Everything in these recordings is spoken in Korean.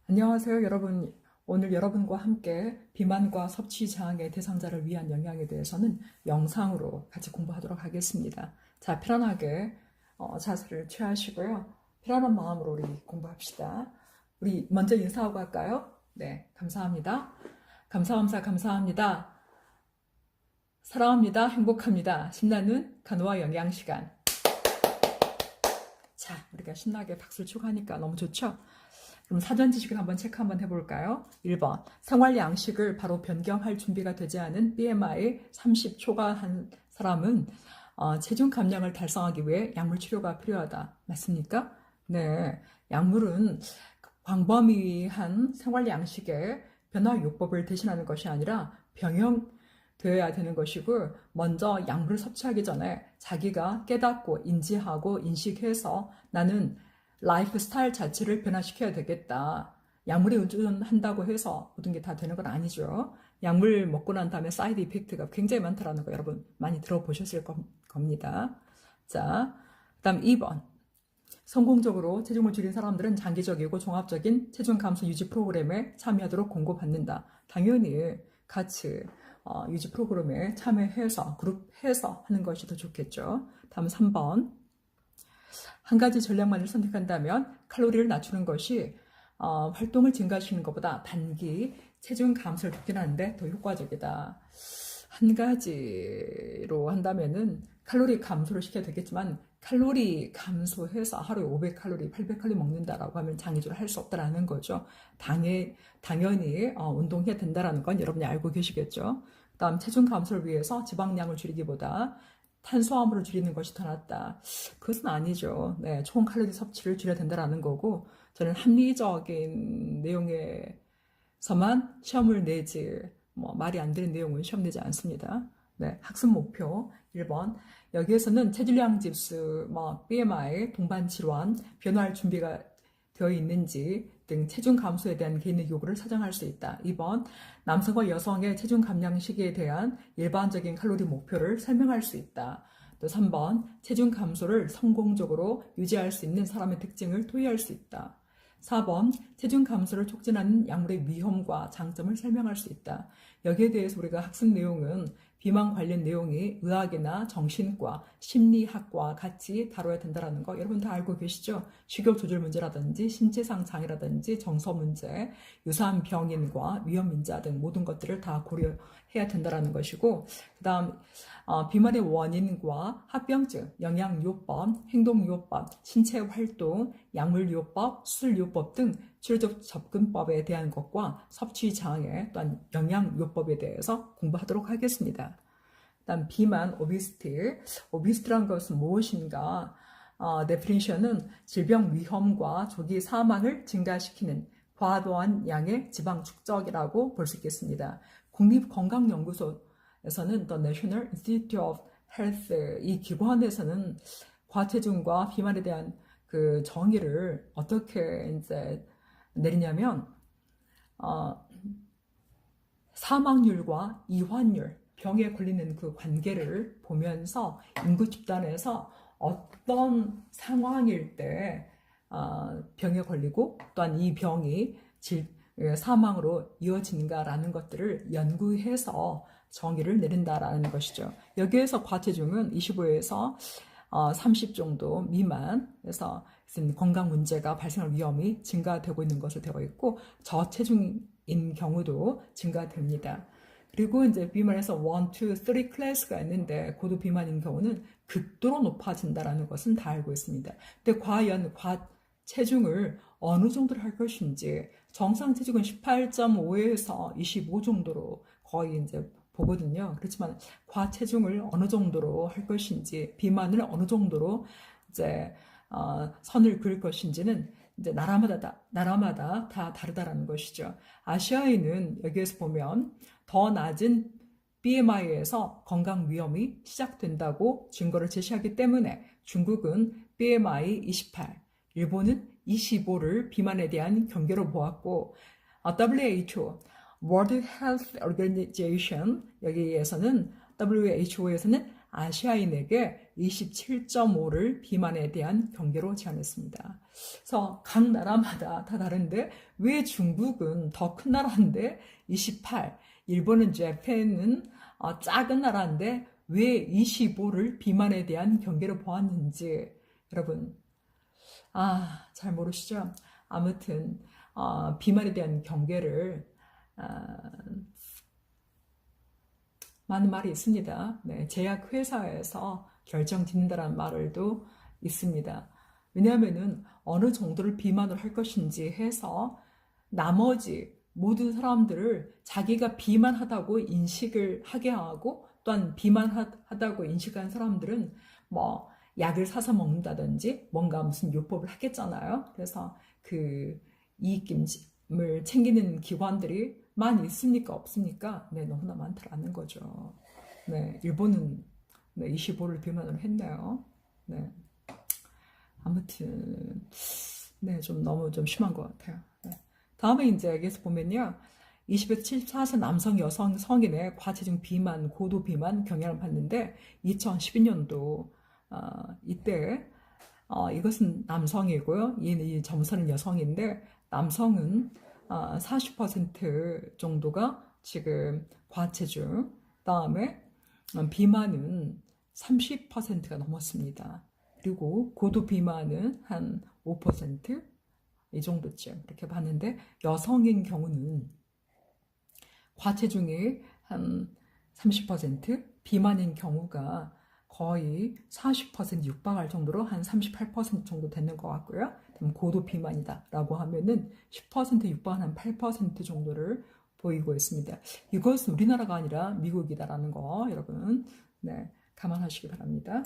안녕하세요, 여러분. 오늘 여러분과 함께 비만과 섭취 장애 대상자를 위한 영양에 대해서는 영상으로 같이 공부하도록 하겠습니다. 자, 편안하게 자세를 취하시고요. 편안한 마음으로 우리 공부합시다. 우리 먼저 인사하고 할까요? 네, 감사합니다. 감사합니다. 사랑합니다. 행복합니다. 신나는 간호와 영양 시간. 자, 우리가 신나게 박수를 치고 하니까 너무 좋죠? 그럼 사전 지식을 한번 체크 한번 해볼까요? 1번, 생활 양식을 바로 변경할 준비가 되지 않은 BMI 30 초과한 사람은 체중 감량을 달성하기 위해 약물 치료가 필요하다. 맞습니까? 네, 약물은 광범위한 생활 양식의 변화 요법을 대신하는 것이 아니라 병행되어야 되는 것이고, 먼저 약물을 섭취하기 전에 자기가 깨닫고 인지하고 인식해서 나는 라이프 스타일 자체를 변화시켜야 되겠다. 약물에 의존한다고 해서 모든 게 다 되는 건 아니죠. 약물 먹고 난 다음에 사이드 이펙트가 굉장히 많다는 거 여러분 많이 들어보셨을 겁니다. 자, 그 다음 2번. 성공적으로 체중을 줄인 사람들은 장기적이고 종합적인 체중 감소 유지 프로그램에 참여하도록 공고받는다. 당연히 같이 유지 프로그램에 참여해서 그룹해서 하는 것이 더 좋겠죠. 다음 3번. 한 가지 전략만을 선택한다면 칼로리를 낮추는 것이 활동을 증가시키는 것보다 단기 체중 감소를 촉진하는데 더 효과적이다. 한 가지로 한다면은 칼로리 감소를 시켜야 되겠지만 칼로리 감소해서 하루에 500칼로리, 800칼로리 먹는다라고 하면 장기적으로 할 수 없다라는 거죠. 당연히 운동해야 된다라는 건 여러분이 알고 계시겠죠. 그다음 체중 감소를 위해서 지방량을 줄이기보다 탄수화물을 줄이는 것이 더 낫다. 그것은 아니죠. 네, 총 칼로리 섭취를 줄여야 된다라는 거고, 저는 합리적인 내용에서만 시험을 내지, 말이 안 되는 내용은 시험 내지 않습니다. 네, 학습 목표 1번. 여기에서는 체질량 지수, BMI, 동반 질환, 변화할 준비가 되어 있는지 등 체중 감소에 대한 개인의 요구를 사정할 수 있다. 2번, 남성과 여성의 체중 감량 시기에 대한 일반적인 칼로리 목표를 설명할 수 있다. 또 3번, 체중 감소를 성공적으로 유지할 수 있는 사람의 특징을 토의할 수 있다. 4번, 체중 감소를 촉진하는 약물의 위험과 장점을 설명할 수 있다. 여기에 대해서 우리가 학습 내용은 비만 관련 내용이 의학이나 정신과, 심리학과 같이 다뤄야 된다는 거 여러분 다 알고 계시죠? 식욕 조절 문제라든지 신체상 장애라든지 정서 문제, 유사한 병인과 위험인자 등 모든 것들을 다 고려해야 된다는 것이고, 그 다음 비만의 원인과 합병증, 영양요법, 행동요법, 신체활동, 약물요법, 수술요법 등 치료적 접근법에 대한 것과 섭취장애 또한 영양요법에 대해서 공부하도록 하겠습니다. 다음 비만, 오비스티란 것은 무엇인가? 데피니션은 질병 위험과 조기 사망을 증가시키는 과도한 양의 지방 축적이라고 볼 수 있겠습니다. 국립건강연구소에서는 The National Institute of Health 이 기관에서는 과체중과 비만에 대한 그 정의를 어떻게 이제 내리냐면 사망률과 이환율, 병에 걸리는 그 관계를 보면서 인구 집단에서 어떤 상황일 때 병에 걸리고 또한 이 병이 사망으로 이어지는가라는 것들을 연구해서 정의를 내린다라는 것이죠. 여기에서 과체중은 25에서 30 정도 미만에서 건강 문제가 발생할 위험이 증가되고 있는 것으로 되어 있고 저체중인 경우도 증가됩니다. 그리고 이제 비만에서 1, 2, 3 클래스가 있는데 고도 비만인 경우는 극도로 높아진다는 것은 다 알고 있습니다. 근데 과연 과체중을 어느 정도로 할 것인지 정상 체중은 18.5에서 25 정도로 거의 이제 보거든요. 그렇지만 과체중을 어느 정도로 할 것인지 비만을 어느 정도로 이제 선을 그을 것인지는 이제 나라마다 다 다르다라는 것이죠. 아시아에는 여기에서 보면 더 낮은 BMI에서 건강 위험이 시작된다고 증거를 제시하기 때문에 중국은 BMI 28, 일본은 25를 비만에 대한 경계로 보았고 WHO, World Health Organization 여기에서는 WHO에서는 아시아인에게 27.5를 비만에 대한 경계로 제한했습니다. 그래서 각 나라마다 다 다른데 왜 중국은 더 큰 나라인데 28, 일본은 재팬은 작은 나라인데 왜 25를 비만에 대한 경계로 보았는지 여러분 잘 모르시죠? 아무튼 비만에 대한 경계를 많은 말이 있습니다. 네, 제약회사에서 결정짓는다라는 말도 있습니다. 왜냐하면은 어느 정도를 비만을 할 것인지 해서 나머지 모든 사람들을 자기가 비만하다고 인식을 하게 하고 또한 비만하다고 인식한 사람들은 뭐 약을 사서 먹는다든지 뭔가 무슨 요법을 하겠잖아요. 그래서 그 이익금을 챙기는 기관들이 많이 있습니까? 없습니까? 네, 너무나 많다라는 거죠. 네, 일본은 25를 비만으로 했네요. 네. 아무튼, 네, 너무 심한 것 같아요. 네. 다음에 이제 여기서 보면요. 20에서 74세 남성, 여성, 성인의 과체중 비만, 고도 비만 경향을 봤는데 2012년도 이때 이것은 남성이고요. 이 점선은 여성인데 남성은 40% 정도가 지금 과체중, 다음에 비만은 30%가 넘었습니다. 그리고 고도 비만은 한 5%, 이 정도쯤 이렇게 봤는데 여성인 경우는 과체중이 한 30%, 비만인 경우가 거의 40% 육박할 정도로 한 38% 정도 되는 것 같고요. 그럼 고도 비만이다라고 하면은 10% 육박한 한 8% 정도를 보이고 있습니다. 이것은 우리나라가 아니라 미국이다라는 거 여러분 네, 감안하시기 바랍니다.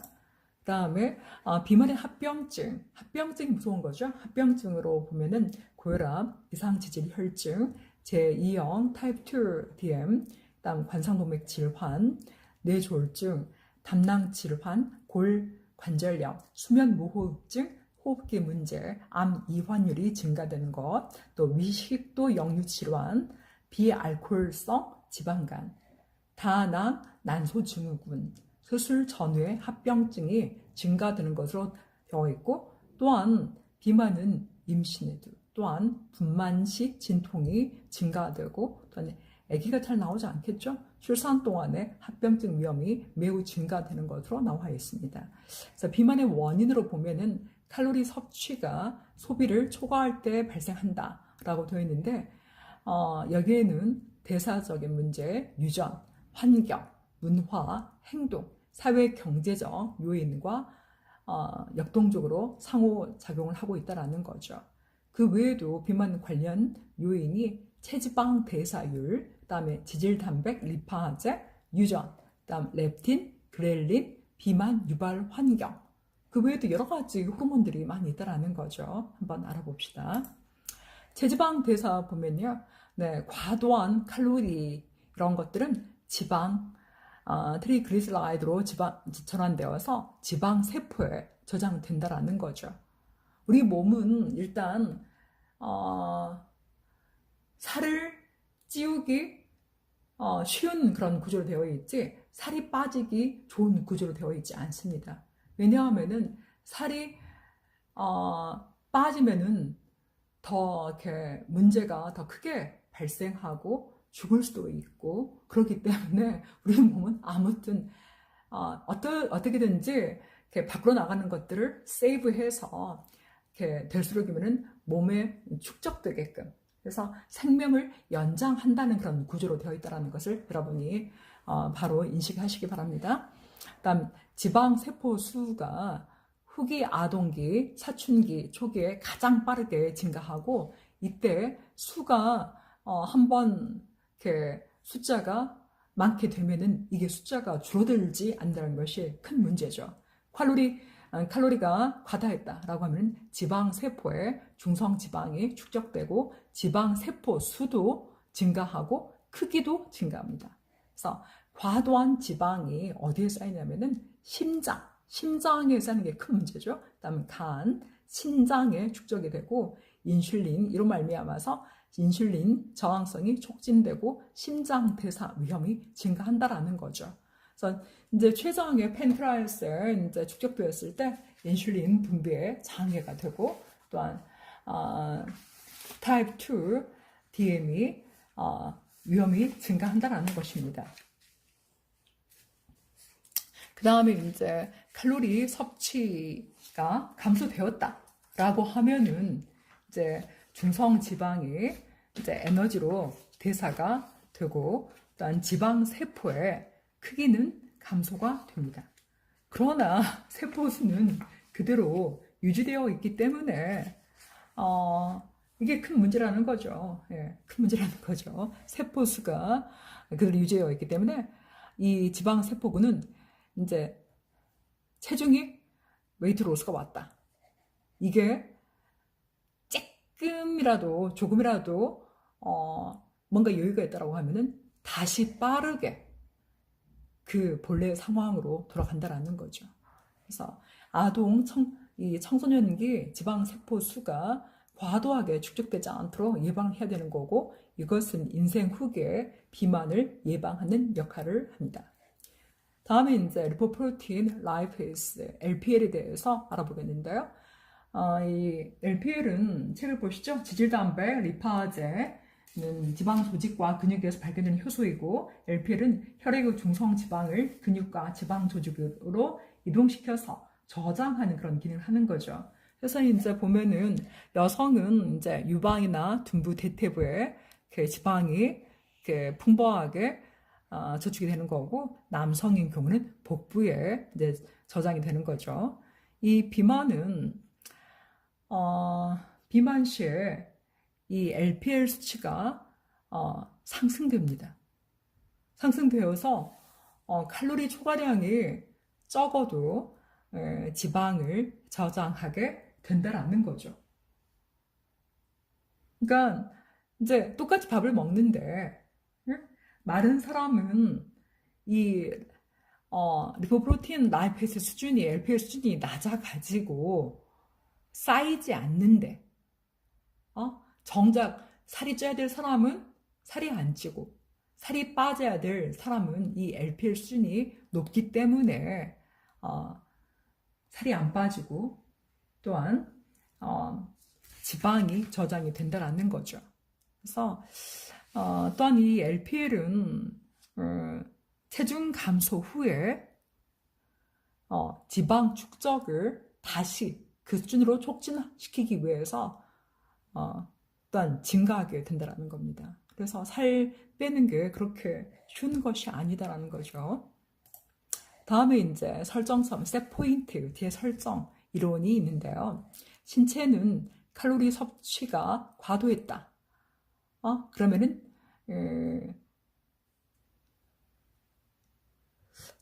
그 다음에 비만의 합병증이 무서운 거죠. 합병증으로 보면은 고혈압, 이상지질 혈증, 제2형 타입 2 DM, 그다음 관상동맥 질환, 뇌졸중, 담낭 질환, 골관절염, 수면 무호흡증, 호흡기 문제, 암 이환율이 증가되는 것, 또 위식도 역류 질환, 비알코올성 지방간, 다낭 난소 증후군, 수술 전후의 합병증이 증가되는 것으로 되어 있고 또한 비만은 임신에도 또한 분만 시 진통이 증가되고 또한 아기가 잘 나오지 않겠죠? 출산 동안에 합병증 위험이 매우 증가되는 것으로 나와 있습니다. 그래서 비만의 원인으로 보면은 칼로리 섭취가 소비를 초과할 때 발생한다라고 되어 있는데 여기에는 대사적인 문제, 유전, 환경, 문화, 행동, 사회 경제적 요인과 역동적으로 상호작용을 하고 있다는 거죠. 그 외에도 비만 관련 요인이 체지방 대사율, 그다음에 지질단백, 리파제, 유전, 그다음 렙틴, 그렐린, 비만 유발 환경. 그 외에도 여러 가지 호르몬들이 많이 있다는 거죠. 한번 알아봅시다. 체지방 대사 보면요, 네, 과도한 칼로리 이런 것들은 지방 트리글리세라이드로 전환되어서 지방 세포에 저장된다라는 거죠. 우리 몸은 일단 살을 찌우기 쉬운 그런 구조로 되어 있지 살이 빠지기 좋은 구조로 되어 있지 않습니다. 왜냐하면은 살이 빠지면은 더 이렇게 문제가 더 크게 발생하고 죽을 수도 있고 그렇기 때문에 우리 몸은 아무튼 어떻게든지 이렇게 밖으로 나가는 것들을 세이브해서 이렇게 될수록이면은 몸에 축적되게끔 그래서 생명을 연장한다는 그런 구조로 되어 있다는 것을 여러분이 바로 인식하시기 바랍니다. 그다음 지방 세포 수가 후기 아동기, 사춘기 초기에 가장 빠르게 증가하고 이때 수가 한번 이렇게 숫자가 많게 되면은 이게 숫자가 줄어들지 않는다는 것이 큰 문제죠. 칼로리가 과다했다라고 하면 지방 세포에 중성 지방이 축적되고 지방 세포 수도 증가하고 크기도 증가합니다. 그래서 과도한 지방이 어디에 쌓이냐면은 심장에 쌓이는 게 큰 문제죠. 그다음에 간, 신장에 축적이 되고 인슐린 이로 말미암아서 인슐린 저항성이 촉진되고 심장 대사 위험이 증가한다라는 거죠. 그래서 이제 췌장의 팬크레아스에 이제 축적되었을 때 인슐린 분비에 장애가 되고 또한 타입 2 DM이 위험이 증가한다라는 것입니다. 그 다음에 이제 칼로리 섭취가 감소되었다라고 하면은 이제 중성 지방이 이제 에너지로 대사가 되고 또한 지방 세포의 크기는 감소가 됩니다. 그러나 세포 수는 그대로 유지되어 있기 때문에 이게 큰 문제라는 거죠. 예, 큰 문제라는 거죠. 세포 수가 그대로 유지되어 있기 때문에 이 지방 세포군은 이제 체중이 웨이트 로스가 왔다. 이게 조금이라도 뭔가 여유가 있다라고 하면은 다시 빠르게 그 본래 상황으로 돌아간다라는 거죠. 그래서 이 청소년기 지방 세포 수가 과도하게 축적되지 않도록 예방해야 되는 거고, 이것은 인생 후기에 비만을 예방하는 역할을 합니다. 다음에 이제 리포프로틴 라이페이스 LPL에 대해서 알아보겠는데요. 이 LPL은 책을 보시죠. 지질담배 리파제는 지방 조직과 근육에서 발견되는 효소이고, LPL은 혈액의 중성 지방을 근육과 지방 조직으로 이동시켜서 저장하는 그런 기능을 하는 거죠. 그래서 이제 보면은 여성은 이제 유방이나 둔부, 대퇴부에 지방이 풍부하게 저축이 되는 거고, 남성인 경우는 복부에 이제 저장이 되는 거죠. 이 비만은 비만 시에 이 LPL 수치가 상승됩니다. 상승되어서 칼로리 초과량이 적어도 지방을 저장하게 된다라는 거죠. 그러니까 이제 똑같이 밥을 먹는데 마른 사람은 이 리포프로틴 라이페이스 수준이 LPL 수준이 낮아가지고 쌓이지 않는데 정작 살이 쪄야 될 사람은 살이 안 찌고 살이 빠져야 될 사람은 이 LPL 수준이 높기 때문에 살이 안 빠지고 또한 지방이 저장이 된다라는 거죠. 그래서 또한 이 LPL은 체중 감소 후에 지방 축적을 다시 그 수준으로 촉진시키기 위해서 또한 증가하게 된다는 겁니다. 그래서 살 빼는 게 그렇게 쉬운 것이 아니다라는 거죠. 다음에 이제 설정점, 셋 포인트 뒤에 설정 이론이 있는데요. 신체는 칼로리 섭취가 과도했다. 그러면은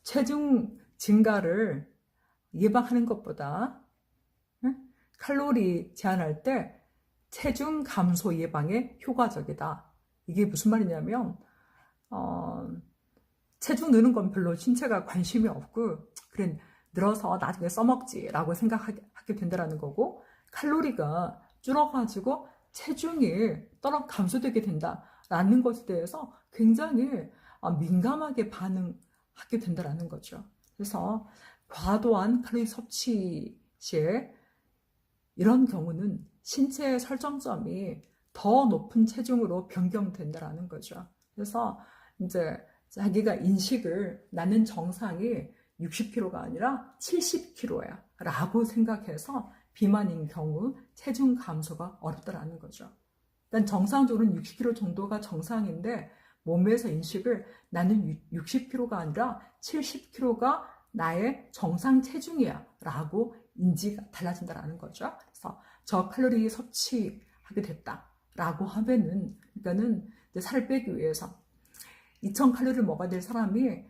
체중 증가를 예방하는 것보다 칼로리 제한할 때 체중 감소 예방에 효과적이다. 이게 무슨 말이냐면 체중 느는 건 별로 신체가 관심이 없고 그래 늘어서 나중에 써먹지라고 생각하게 된다는 거고, 칼로리가 줄어가지고 체중이 감소되게 된다라는 것에 대해서 굉장히 민감하게 반응하게 된다는 거죠. 그래서 과도한 칼로리 섭취 시에 이런 경우는 신체의 설정점이 더 높은 체중으로 변경된다는 거죠. 그래서 이제 자기가 나는 정상이 60kg가 아니라 70kg야 라고 생각해서 비만인 경우 체중 감소가 어렵다라는 거죠. 일단 정상적으로는 60kg 정도가 정상인데 몸에서 인식을 나는 60kg가 아니라 70kg가 나의 정상 체중이야 라고 인지가 달라진다라는 거죠. 그래서 저칼로리 섭취하게 됐다라고 하면은, 그러니까는 살을 빼기 위해서 2000칼로리를 먹어야 될 사람이